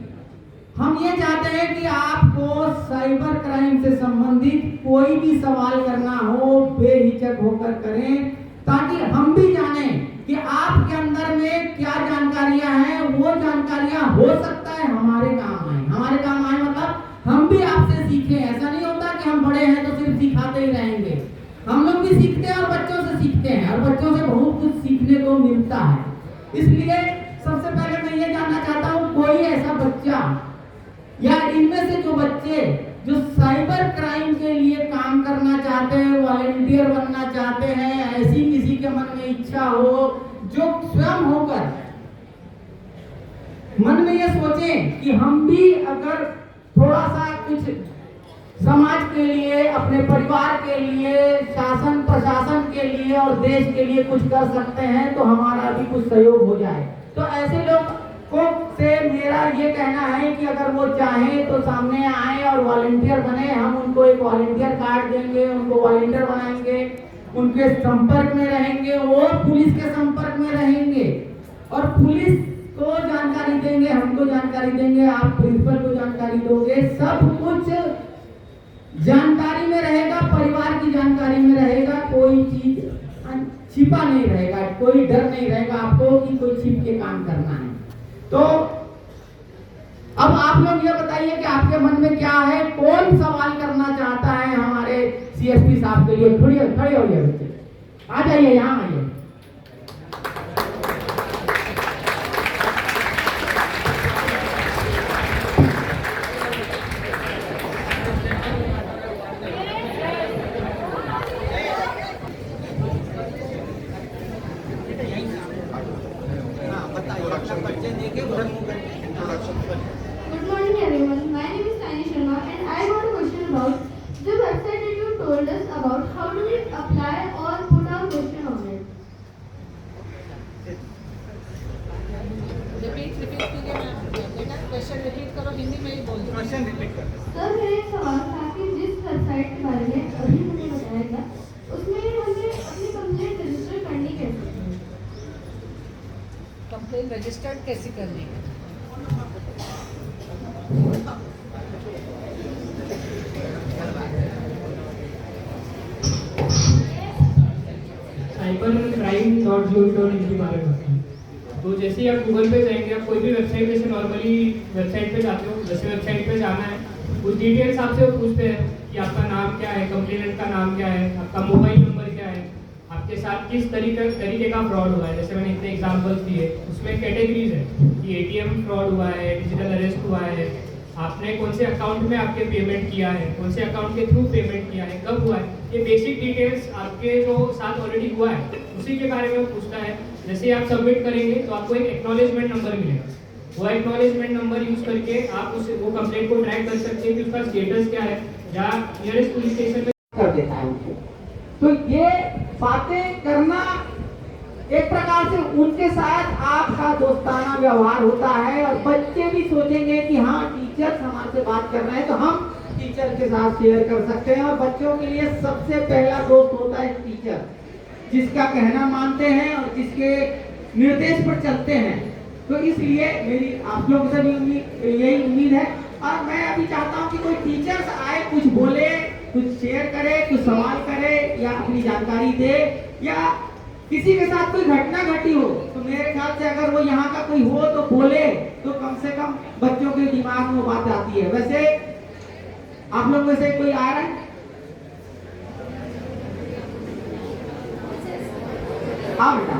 हम ये चाहते हैं कि आपको साइबर क्राइम से संबंधित कोई भी सवाल करना हो बेहिचक होकर करें, ताकि हम भी जानें कि आपके अंदर में क्या जानकारियां हैं। वो जानकारियां हो सकता है हमारे काम आए, हमारे काम आए मतलब हम भी आपसे सीखें। ऐसा नहीं होता कि हम बड़े हैं तो सिर्फ सिखाते ही रहेंगे, हम लोग भी सीखते हैं और बच्चों से सीखते हैं और बच्चों से बहुत कुछ सीखने को मिलता है। इसलिए सबसे पहले मैं ये जानना चाहता हूँ, कोई ऐसा बच्चा या इनमें से जो बच्चे जो साइबर क्राइम के लिए काम करना चाहते हैं, वॉलंटियर बनना चाहते हैं, ऐसी किसी के मन में इच्छा हो जो स्वयं होकर मन में ये सोचें कि हम भी अगर थोड़ा सा कुछ समाज के लिए, अपने परिवार के लिए, शासन प्रशासन के लिए और देश के लिए कुछ कर सकते हैं तो हमारा भी कुछ सहयोग हो जाए। तो ऐसे लोग को से मेरा ये कहना है कि अगर वो चाहें तो सामने आए और वॉलंटियर बने। हम उनको एक वॉलंटियर कार्ड देंगे, उनको वॉलंटियर बनाएंगे, उनके संपर्क में रहेंगे, वो पुलिस के संपर्क में रहेंगे और पुलिस को जानकारी देंगे, हमको जानकारी देंगे, आप प्रिंसिपल को जानकारी दोगे। सब कुछ जानकारी में रहेगा, परिवार की जानकारी में रहेगा, कोई चीज छिपा नहीं रहेगा, कोई डर नहीं रहेगा आपको कि कोई छिप के काम करना है। तो अब आप लोग ये बताइए कि आपके मन में क्या है, कौन सवाल करना चाहता है हमारे CSP साहब के लिए। खड़े होइए बच्चे, आ जाइए, यहाँ आइए। Good morning everyone. My name is Tani Sharma and I got a question about the website that you told us about. How do we apply or put our question on it? Question repeat कर। Sir मेरा एक सवाल था कि जिस website के बारे में अभी मुझे बताया गया उसमें हमें अपनी कंप्लेंट रजिस्टर करनी कैसे है? कंप्लेन रजिस्टर्ड कैसे करनी है? cybercrime.gov.in के बारे में। तो जैसे ही आप गूगल पे जाएंगे, आप कोई भी वेबसाइट जैसे नॉर्मली वेबसाइट पे जाते हो, जैसे वेबसाइट पे जाना है, कुछ डिटेल्स आपसे वो पूछते हैं कि आपका नाम क्या है, कंप्लेनेंट का नाम क्या है, आपका मोबाइल नंबर क्या है, आपके साथ किस तरीके का फ्रॉड हुआ है। जैसे मैंने इतने एग्जांपल्स दिए, उसमें कैटेगरीज है कि एटीएम फ्रॉड हुआ है, डिजिटल अरेस्ट हुआ है, आपने कौन से अकाउंट में आपके पेमेंट किया है, कौन से अकाउंट के थ्रू पेमेंट किया है, कब हुआ है, ये बेसिक डिटेल्स आपके जो साथ ऑलरेडी हुआ है उसी के बारे में वो पूछता है। जैसे आप सबमिट करेंगे तो आपको एक एक्नॉलेजमेंट नंबर मिलेगा, वो एक्नॉलेजमेंट नंबर यूज करके आप उस वो कंप्लेंट को ट्रैक कर सकते हैं कि उसका स्टेटस क्या है, या नियरेस्ट पुलिस स्टेशन में कर देता है उनको। तो ये बातें करना एक प्रकार से उनके साथ आपका दोस्ताना व्यवहार होता है, और बच्चे भी सोचेंगे कि हाँ टीचर हमारे से बात कर रहे हैं तो हम टीचर के साथ शेयर कर सकते हैं। और बच्चों के लिए सबसे पहला दोस्त होता है टीचर, जिसका कहना मानते हैं और जिसके निर्देश पर चलते हैं। तो इसलिए मेरी आप लोगों से भी यही उम्मीद है, और मैं अभी चाहता हूँ कि कोई टीचर्स आए, कुछ बोले, कुछ शेयर करे, कुछ सवाल करे या अपनी जानकारी दे, या किसी के साथ कोई घटना घटी हो तो मेरे ख्याल से अगर वो यहाँ का कोई हो तो बोले, तो कम से कम बच्चों के दिमाग में वो बात आती है। वैसे आप लोग में से कोई आ रहा है? हाँ बेटा,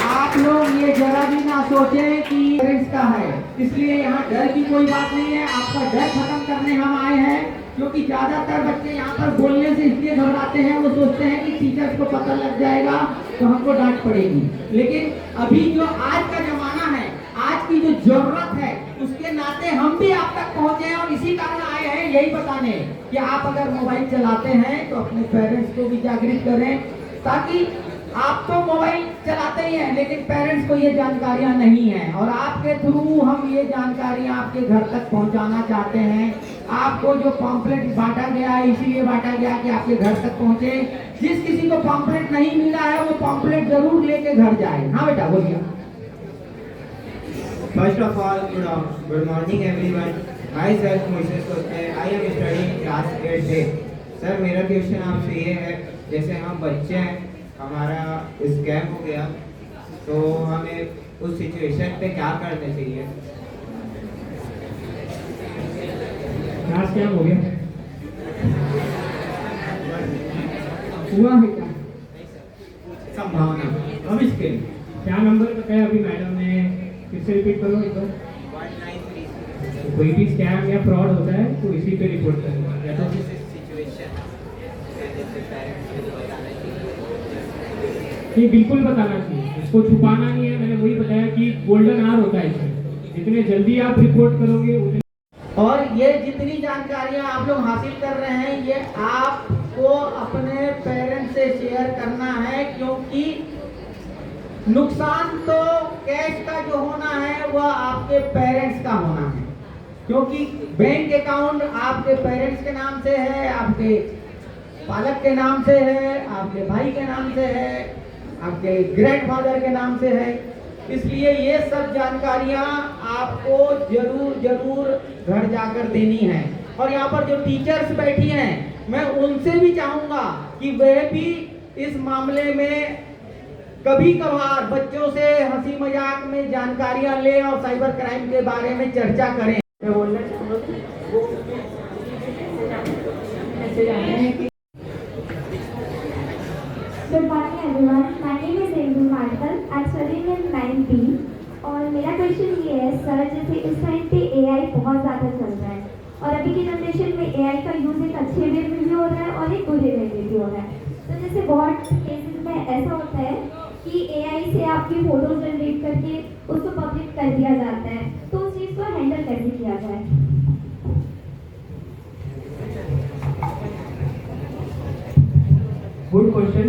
आप लोग ये जरा भी ना सोचें कि पेरेंट्स का है, इसलिए यहाँ डर की कोई बात नहीं है। आपका डर खत्म करने हम आए हैं, क्योंकि ज्यादातर बच्चे यहाँ पर बोलने से इसलिए घबराते हैं, वो सोचते हैं कि टीचर्स को पता लग जाएगा तो हमको डांट पड़ेगी। लेकिन अभी जो आज का जमाना है, आज की जो जरूरत है, उसके नाते हम भी आप तक पहुंचे हैं, और इसी कारण आए हैं यही बताने कि आप अगर मोबाइल चलाते हैं तो अपने पेरेंट्स को भी जागृत करें, ताकि आप तो मोबाइल चलाते ही हैं लेकिन पेरेंट्स को ये जानकारियां नहीं है, और आपके थ्रू हम ये जानकारियां आपके घर तक पहुंचाना चाहते हैं। आपको जो पॉम्पलेट बांटा गया है इसलिए बांटा गया कि आपके घर तक पहुंचे। जिस किसी को पॉम्पलेट नहीं मिला है वो पॉम्पलेट जरूर लेके घर जाए। हाँ बेटा बोलिए। First of all, good morning everyone. Myself Moises Koste. I am studying class 8A. Sir मेरा क्वेश्चन आपसे ये है, जैसे हम बच्चे हैं, हमारा स्कैम हो गया, तो हमें उस सिचुएशन पे क्या करना चाहिए? क्या स्कैम हो गया? हुआ है क्या संभावना भविष्य के? क्या नंबर बताया अभी मैडम ने, फिर से रिपीट करो एक बार। 193। कोई भी स्कैम या फ्रॉड होता है तो इसी पे रिपोर्ट करेंगे, या तो ये बिल्कुल बताना चाहिए, इसको छुपाना नहीं है। मैंने वही बताया कि गोल्डन आवर होता है इसमें, जितने जल्दी आप रिपोर्ट करोगे उतने। और ये जितनी जानकारियां आप लोग हासिल कर रहे हैं ये आपको अपने पेरेंट्स से शेयर करना है, क्योंकि नुकसान तो कैश का जो होना है वह आपके पेरेंट्स का होना है, क्योंकि बैंक अकाउंट आपके पेरेंट्स के नाम से है, आपके पालक के नाम से है, आपके भाई के नाम से है, आपके ग्रैंडफादर के नाम से है। इसलिए ये सब जानकारियां आपको जरूर घर जाकर देनी है। और यहाँ पर जो टीचर्स बैठी हैं, मैं उनसे भी चाहूंगा कि वह भी इस मामले में कभी कभार बच्चों से हंसी मजाक में जानकारियां लें और साइबर क्राइम के बारे में चर्चा करें। मैं बोलना चाहूँगा Good morning everyone. My name is Endu Markal. I'm studying in 9B. और मेरा क्वेश्चन ये है सर, जैसे इस टाइम पे AI बहुत ज़्यादा चल रहा है, और अभी की जनरेशन में AI का यूज़ एक अच्छे वे में भी हो रहा है और एक बुरे वे में भी हो रहा है। तो जैसे बहुत केसेस में ऐसा होता है कि AI से आपकी फोटोज जनरेट करके उसको पब्लिक कर दिया जाता है, तो उस चीज़ को हैंडल कैसे किया जाए? गुड क्वेश्चन,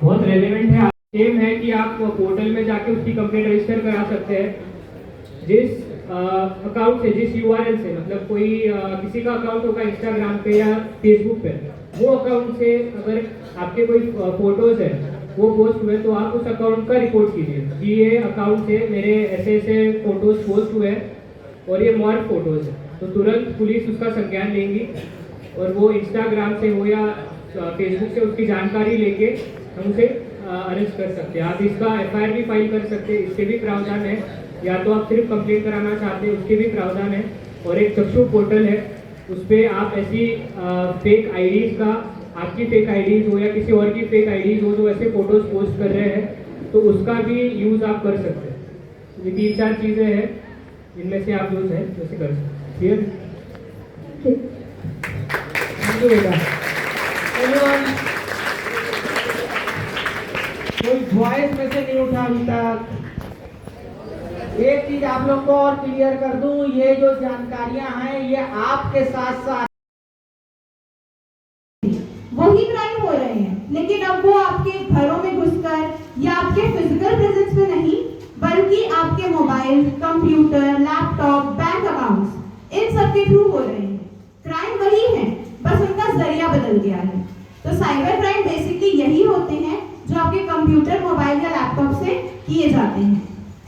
बहुत रेलेवेंट है। सेम है कि आप पोर्टल में जाके उसकी कंप्लेंट रजिस्टर करा सकते हैं। जिस अकाउंट से, जिस URL से, मतलब कोई किसी का अकाउंट होगा इंस्टाग्राम पे या फेसबुक पे, वो अकाउंट से अगर आपके कोई फोटोज है वो पोस्ट हुए तो आप उस अकाउंट का रिपोर्ट कीजिए कि ये अकाउंट से मेरे ऐसे ऐसे फोटोज पोस्ट हुए हैं और ये मॉर्फ फोटोज है, तो तुरंत पुलिस उसका संज्ञान लेंगी और वो इंस्टाग्राम से हो या फेसबुक से उसकी जानकारी लेके हम उसे अरेस्ट कर सकते हैं। आप इसका FIR भी फाइल कर सकते हैं, इसके भी प्रावधान है। या तो आप सिर्फ कंप्लेंट कराना चाहते हैं, उसके भी प्रावधान है। और एक चक्षु पोर्टल है, उस पर आप ऐसी फेक आईडीज़ का, आपकी फेक आईडीज़ हो या किसी और की फेक आईडीज़ हो जो ऐसे फोटोज पोस्ट कर रहे हैं, तो उसका भी यूज़ आप कर सकते हैं। ये 3-4 चीज़ें हैं, इनमें से आप यूज़ है वैसे कर सकते हैं। थैंक यू बेटा। कोई वॉइस में से नहीं उठा अभी तक। एक चीज आप लोग को और क्लियर कर दूं, ये जो जानकारियां हैं ये आपके साथ साथ वही क्राइम हो रहे हैं, लेकिन अब वो आपके घरों में घुसकर या आपके फिजिकल प्रेजेंस में नहीं, बल्कि आपके mobile, computer, laptop, bank accounts, इन सब के थ्रू हो रहे हैं। क्राइम वही है, बस उनका जरिया बदल गया है। तो साइबर क्राइम बेसिकली यही होते हैं जो आपके कंप्यूटर, मोबाइल या लैपटॉप से किए जाते हैं।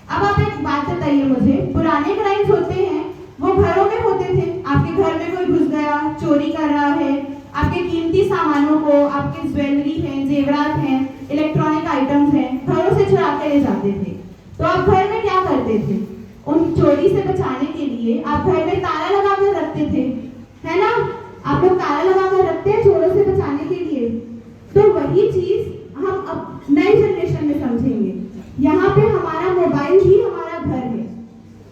अब आप एक बात बताइए मुझे, पुराने क्राइम्स होते हैं वो घरों में होते थे। आपके घर में कोई घुस गया, चोरी कर रहा है, आपके कीमती सामानों को, आपके ज्वेलरी हैं, जेवरात हैं, इलेक्ट्रॉनिक आइटम्स हैं, घरों से चुरा के ले जाते थे। तो आप घर में क्या करते थे? उन चोरी से बचाने के लिए आप घर में ताला लगा कर रखते थे, है ना? आप लोग ताला लगा कर रखते हैं चोरों से बचाने के लिए। तो वही चीज हम अब नई जनरेशन में समझेंगे। यहाँ पे हमारा मोबाइल ही हमारा घर है,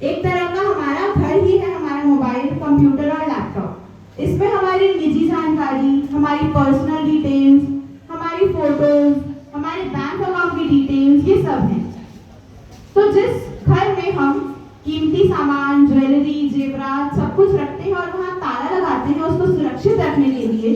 एक तरह का हमारा घर ही है हमारा मोबाइल, कंप्यूटर और लैपटॉप। इसमें हमारी निजी जानकारी, हमारी पर्सनल डिटेल्स, हमारी फोटोज, हमारे बैंक अकाउंट की डिटेल्स, ये सब हैं। तो जिस घर में हम कीमती सामान, ज्वेलरी, जेवरात सब कुछ रखते हैं और वहाँ ताला लगाते हैं उसको सुरक्षित रखने के लिए,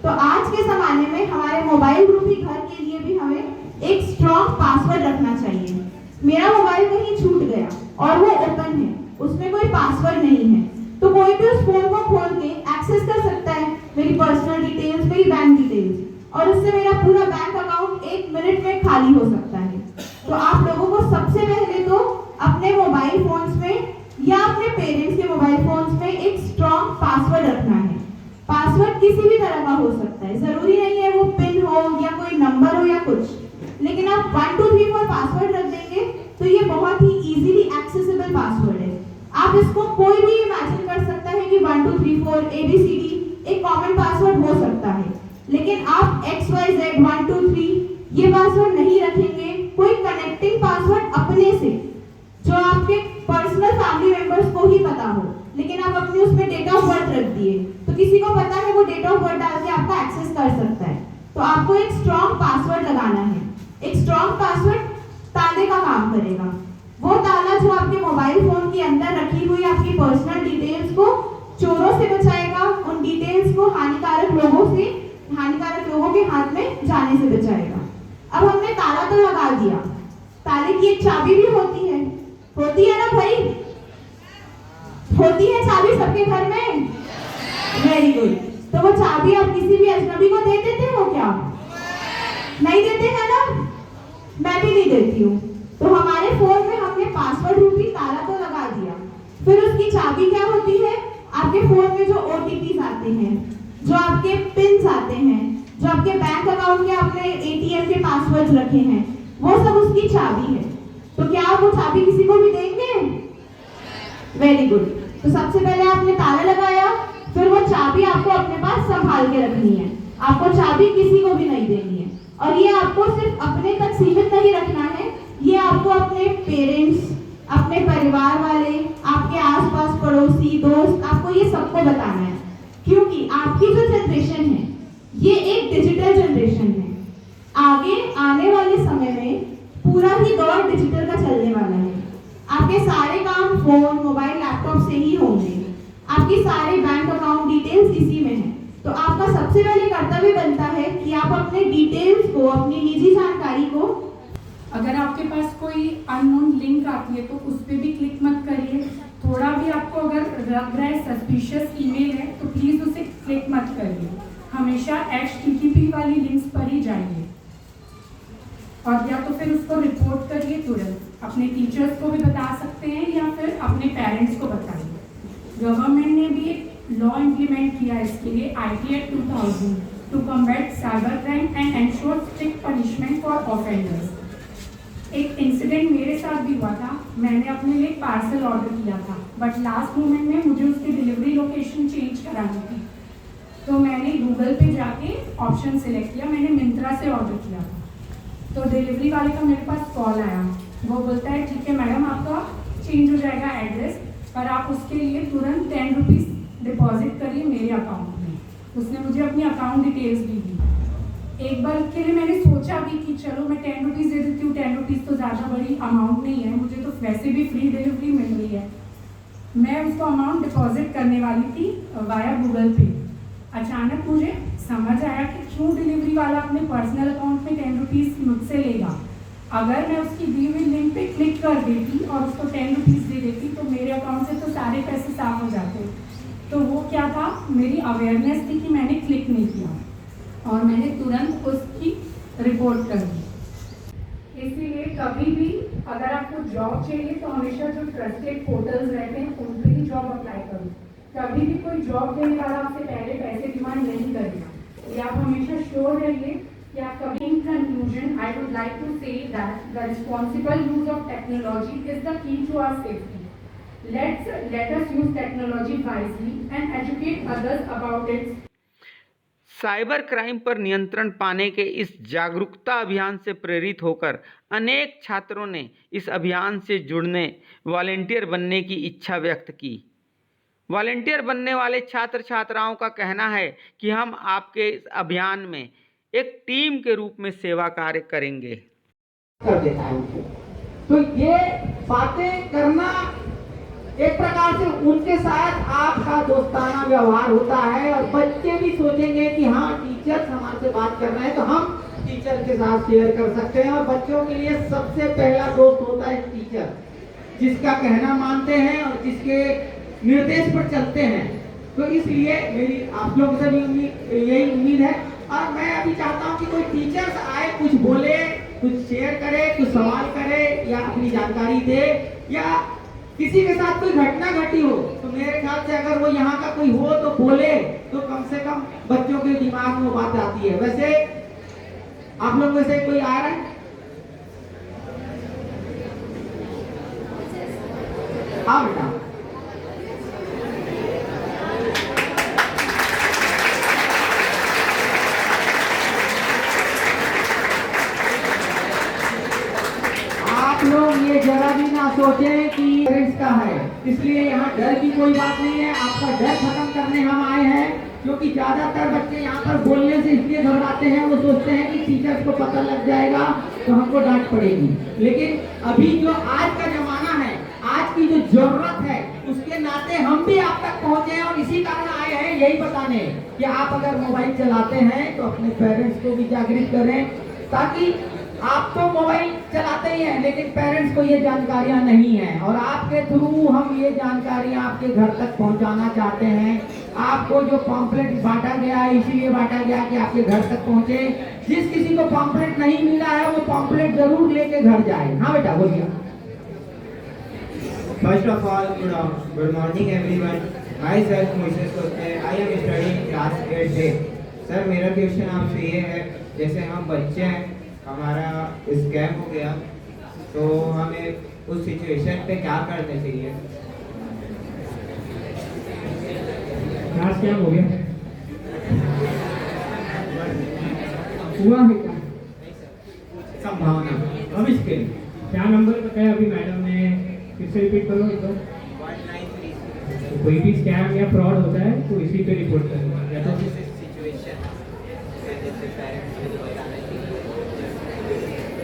तो आज के ज़माने में हमारे मोबाइल रूपी घर के लिए भी हमें एक स्ट्रॉन्ग पासवर्ड रखना चाहिए। मेरा मोबाइल कहीं छूट गया और वो ओपन है, उसमें कोई पासवर्ड नहीं है, तो कोई भी उस फोन को खोल के एक्सेस कर सकता है मेरी पर्सनल डिटेल्स, मेरी बैंक डिटेल्स, और उससे मेरा पूरा बैंक अकाउंट 1 मिनट में खाली हो सकता है। तो आप लोगों को सबसे पहले तो अपने मोबाइल फोन्स में या अपने पेरेंट्स के मोबाइल फोन्स में एक स्ट्रॉन्ग पासवर्ड रखना है। पासवर्ड किसी भी तरह का हो सकता है, जरूरी नहीं है वो पिन हो या कोई नंबर हो या कुछ, लेकिन आप 1 2 3 4 पासवर्ड रख देंगे तो ये बहुत ही इजीली एक्सेसिबल पासवर्ड है। आप इसको कोई भी इमेजिन कर सकता है कि 1 2 3 4 ABCD एक कॉमन पासवर्ड हो सकता है, लेकिन आप XYZ 1 2 3 ये पासवर्ड नहीं रखेंगे। कोई कनेक्टिंग पासवर्ड अपने से जो आपके पर्सनल फैमिली मेंबर्स को ही पता हो, लेकिन आप अपने उसमें डेट ऑफ बर्थ रख दिए तो किसी को पता है वो डेट ऑफ बर्थ डाल के आपका एक्सेस कर सकता है। तो आपको एक स्ट्रॉन्ग पासवर्ड लगाना है। एक स्ट्रॉन्ग पासवर्ड ताले का काम करेगा। वो ताला जो आपके मोबाइल फोन के अंदर रखी हुई आपकी पर्सनल डिटेल्स को चोरों से बचाएगा, उन डिटेल्स को हानिकारक लोगों के हाथ में जाने से बचाएगा। अब हमने ताला तो लगा दिया, ताले की एक चाबी भी होती है ना भाई? होती है चाबी सबके घर में? Very good. तो वो चाबी आप किसी भी अजनबी को दे देते हो क्या? नहीं देते हैं ना? मैं भी नहीं देती हूँ। तो हमारे फोन में हमने पासवर्ड रूपी ताला तो लगा दिया, फिर उसकी चाबी क्या होती है? आपके फोन में जो OTPs आते हैं, जो आपके पिन्स आते हैं, जो आपके बैंक अकाउंट के आपने ATM के पासवर्ड रखे हैं, वो सब उसकी चाबी है। तो क्या आप वो चाबी किसी को भी देंगे? Very good. तो सबसे पहले आपने ताला लगाया, फिर वो चाबी आपको अपने पास संभाल के रखनी है। आपको चाबी किसी को भी नहीं देनी है, और ये आपको सिर्फ अपने तक सीमित नहीं रखना है, ये आपको अपने पेरेंट्स, अपने परिवार वाले, आपके आसपास पड़ोसी, दोस्त, आपको ये सबको बताना है, क्योंकि आपकी जो जनरेशन है ये एक डिजिटल जनरेशन है। आगे आने वाले समय में पूरा ही दौर डिजिटल का चलने वाला है। आपके सारे काम फोन, मोबाइल, लैपटॉप से ही होंगे। आपकी सारे बैंक अकाउंट डिटेल्स इसी में है। तो आपका सबसे पहले कर्तव्य बनता है कि आप अपने डिटेल्स को, अपनी निजी जानकारी को, अगर आपके पास कोई अननोन लिंक आती है तो उस पर भी क्लिक मत करिए। थोड़ा भी आपको अगर लग रहा है सस्पिशियस ईमेल है तो प्लीज़ उसे क्लिक मत करिए। हमेशा HTTP वाली लिंक्स पर ही जाइए और या तो फिर उसको रिपोर्ट करिए तुरंत। अपने टीचर्स को भी बता सकते हैं या फिर अपने पेरेंट्स को बताइए। गवर्नमेंट ने भी एक लॉ इम्प्लीमेंट किया इसके लिए, IT Act 2000 to combat cyber crime and ensure strict punishment for offenders. एक इंसिडेंट मेरे साथ भी हुआ था। मैंने अपने लिए पार्सल ऑर्डर किया था बट लास्ट मोमेंट में मुझे उसकी डिलीवरी लोकेशन चेंज करानी थी, तो मैंने गूगल पे जाके ऑप्शन सिलेक्ट किया। मैंने मिंत्रा से ऑर्डर किया था, तो डिलीवरी वाले का मेरे पास कॉल आया। वो बोलता है ठीक है मैडम, आपका चेंज हो जाएगा एड्रेस, पर आप उसके लिए तुरंत 10 रुपीज़ डिपॉजिट करिए मेरे अकाउंट में। उसने मुझे अपनी अकाउंट डिटेल्स भी दी। एक बार के लिए मैंने सोचा भी कि चलो मैं 10 रुपीज़ दे देती हूँ, 10 रुपीज़ तो ज़्यादा बड़ी अमाउंट नहीं है, मुझे तो वैसे भी फ्री डिलीवरी मिल रही है। मैं उसको अमाउंट डिपॉजिट करने वाली थी वाया गूगल पे। अचानक मुझे समझ आया कि क्यों डिलीवरी वाला अपने पर्सनल अकाउंट में 10 रुपीज़ मुझसे लेगा। अगर मैं उसकी दी हुई लिंक पे क्लिक कर देती और उसको 10 रुपीज़ दे देती तो मेरे अकाउंट से तो सारे पैसे साफ हो जाते। तो वो क्या था, मेरी अवेयरनेस थी कि मैंने क्लिक नहीं किया और मैंने तुरंत उसकी रिपोर्ट कर दी। इसीलिए कभी भी अगर आपको जॉब चाहिए तो हमेशा जो ट्रस्टेड पोर्टल्स रहते हैं उन पर ही जॉब अप्लाई करो। कभी भी कोई जॉब देने वाला आपसे पहले पैसे डिमांड नहीं करेगा। ये आप हमेशा श्योर रहिए कि आप कभी। In conclusion, I would like to say that the responsible use of technology is the key to our safety. Let us use technology wisely and educate others about it. Cyber crime पर नियंत्रण पाने के इस जागरूकता अभियान से प्रेरित होकर अनेक छात्रों ने इस अभियान से जुड़ने, वॉलेंटियर बनने की इच्छा व्यक्त की। वॉलेंटियर बनने वाले छात्र छात्राओं का कहना है कि हम आपके इस अभियान में एक टीम के रूप में सेवा कार्य करेंगे। कर देता है उनको। तो ये बातें करना एक प्रकार से उनके साथ आपका दोस्ताना व्यवहार होता है और बच्चे भी सोचेंगे कि हाँ टीचर हमारे से बात कर रहे हैं तो हम टीचर के साथ शेयर कर सकते हैं। और बच्चों के लिए सबसे पहला दोस्त होता है टीचर, जिसका कहना मानते हैं और जिसके निर्देश पर चलते हैं। तो इसलिए मेरी आप लोगों से भी यही उम्मीद है और मैं अभी चाहता हूँ कि कोई टीचर्स आए, कुछ बोले, कुछ शेयर करे, कुछ सवाल करे या अपनी जानकारी दे, या किसी के साथ कोई घटना घटी हो तो मेरे ख्याल से अगर वो यहाँ का कोई हो तो बोले तो कम से कम बच्चों के दिमाग में बात आती है। वैसे आप लोग में से कोई आ रहा है? हाँ बेटा, आप लोग ये जरा भी ना सोचें कि पेरेंट्स का है, इसलिए यहाँ डर की कोई बात नहीं है। आपका डर खत्म करने हम आए हैं, क्योंकि ज्यादातर बच्चे यहाँ पर बोलने से इसलिए घबराते हैं, वो सोचते हैं कि टीचर्स को पता लग जाएगा तो हमको डांट पड़ेगी। लेकिन अभी जो आज का जमाना है, आज की जो जरूरत है, उसके नाते हम भी आप तक पहुँचे हैं और इसी कारण आए हैं यही बताने कि आप अगर मोबाइल चलाते हैं तो अपने पेरेंट्स को भी जागृत करें, ताकि आप तो मोबाइल चलाते ही हैं लेकिन पेरेंट्स को ये जानकारियां नहीं है और आपके थ्रू हम ये जानकारियां आपके घर तक पहुंचाना चाहते हैं। आपको जो पॉम्पलेट बांटा गया है इसीलिए बांटा गया कि आपके घर तक पहुंचे। जिस किसी को पॉम्पलेट नहीं मिला है वो पॉम्पलेट जरूर लेके घर जाए। हाँ बेटा बोलिए। First of all, good morning everyone. Myself Moises Kosne. I am studying class 8A. Sir मेरा क्वेश्चन आपसे ये है, जैसे हम बच्चे हैं, हमारा स्कैम हो गया तो हमें उस सिचुएशन पे क्या करना चाहिए? क्या स्कैम हो गया? हुआ है क्या? संभावना अब इसके क्या नंबर बताया अभी मैडम ने, फिर से रिपीट करो एक बार। 193। तो कोई भी स्कैम या फ्रॉड होता है तो इसी पे रिपोर्ट करें या तो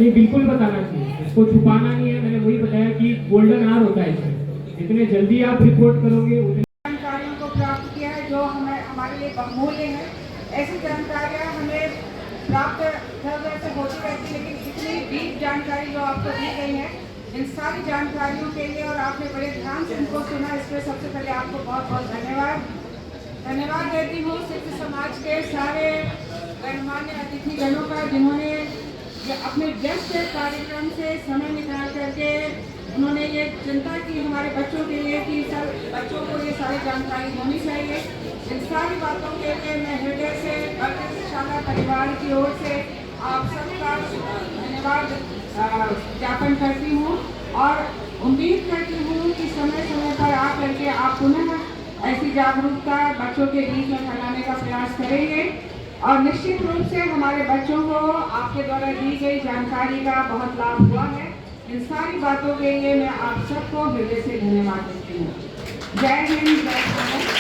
ये बिल्कुल बताना चाहिए, इसको छुपाना नहीं है। मैंने वही बताया कि गोल्डन आवर होता है इसमें, जितने जल्दी आप रिपोर्ट करोगे उतने जानकारियों को प्राप्त किया है जो हमारे लिए बहुमूल्य है। ऐसी जानकारियाँ हमें प्राप्त घर से होती रहती है, लेकिन इतनी डीप जानकारी जो आपको दी गई है, इन सारी जानकारियों के लिए और आपने बड़े ध्यान से इनको सुना, इसलिए सबसे पहले आपको बहुत बहुत धन्यवाद देती हूँ सिख समाज के सारे गणमान्य अतिथिगणों का, जिन्होंने अपने व्यस्त कार्यक्रम से समय निकाल करके उन्होंने ये चिंता की हमारे बच्चों के लिए कि सर बच्चों को ये सारी जानकारी होनी चाहिए। इन सारी बातों के लिए मैं हृदय से भारतीय शाला परिवार की ओर से आप सबका धन्यवाद ज्ञापन करती हूँ और उम्मीद करती हूँ कि समय समय पर आ करके आप पुनः ऐसी जागरूकता बच्चों के बीच में फैलाने का प्रयास करेंगे और निश्चित रूप से हमारे बच्चों को आपके द्वारा दी गई जानकारी का बहुत लाभ हुआ है। इन सारी बातों के लिए मैं आप सबको हृदय से धन्यवाद देती हूँ। जय हिंद, जय भारत।